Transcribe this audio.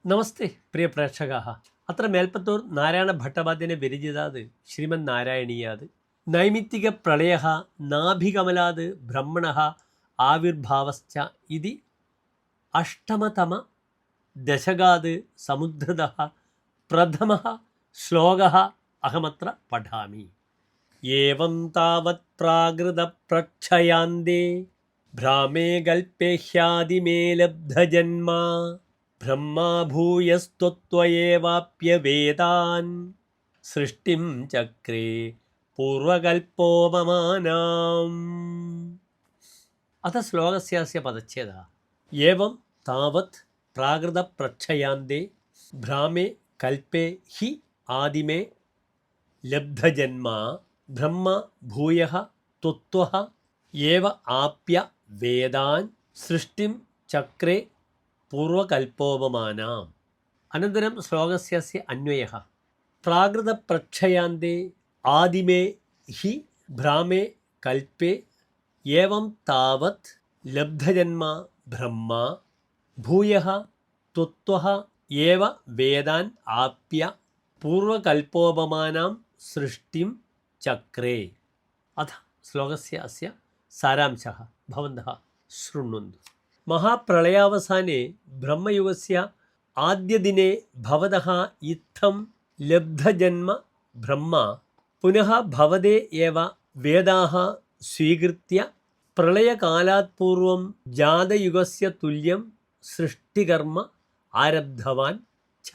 നമസ്തേ പ്രിയ പ്രേക്ഷകാः അത്ര മേൽപ്പത്തൂർ നാരായണ ഭട്ടപാദ്യനെ വിരചിതാത് ശ്രീമന്നാരായണീയാത് നൈമിത്തികപ്രളയः നാഭികമലാത് ബ്രഹ്മണः ആവിർഭാവശ്ച ഇതി അഷ്ടമതമ ദശകാത് സമുദ്ധൃതः പ്രഥമः ശ്ലോകः അഹമത്ര പഠാമി. ഏവം താവത് പ്രാകൃതപ്രക്ഷയാന്തേ ഭ്രാമേ കൽപേഹ്യാദിമേ ലബ്ധജന്മാ ബ്രഹ്മാ ഭൂയസ്ത്വയേവാപ്യവേദാൻ സൃഷ്ടിം ചക്രേ പൂർവകൽപ്പോപമാനാം. അത ശ്ലോകസ്യാസ്യ പദച്ഛേദः ഏവം താവത് പ്രാകൃതപ്രക്ഷയാന്തേ ഭ്രാമേ കൽപേ ഹി ആദിമേ ലബ്ധജന്മാ ബ്രഹ്മ ഭൂയഃ ത്വത്വഃ ഏവ ആപ്യ വേദാൻ സൃഷ്ടിം ചക്രേ പൂർവകൽപ്പോപമാനാം. അനന്തരം ശ്ലോകസ്യസ്യ അന്വയഃ പ്രാകൃതപ്രക്ഷയാന്തേ ആദിമേ ഹി ഭ്രാമേ കൽപേ ഏവം താവത് ലബ്ധജന്മാ ബ്രഹ്മ ഭൂയഃ ത്വത്വഃ ഏവ വേദാൻ ആപ്യ പൂർവകൽപ്പോപമാനാം സൃഷ്ടിം ചക്രേ. അഥ ശ്ലോകസ്യ അസ്യ സാരാംശः ഭവന്തः ശൃണ്വन्तु. മഹാപ്രളയാവസാനെ ബ്രഹ്മയുഗസ്യ ആദ്യദിനെ ഭവതः ഇത്തം ലബ്ധജന്മ ബ്രഹ്മ പുനഃ ഭവതേ ഏവ വേദാः സ്വീകൃത്യ പ്രളയകാലാത് പൂർവം ജാതയുഗസ്യ തുല്യം സൃഷ്ടികർമ്മ ആരബ്ധവാൻ ഛ.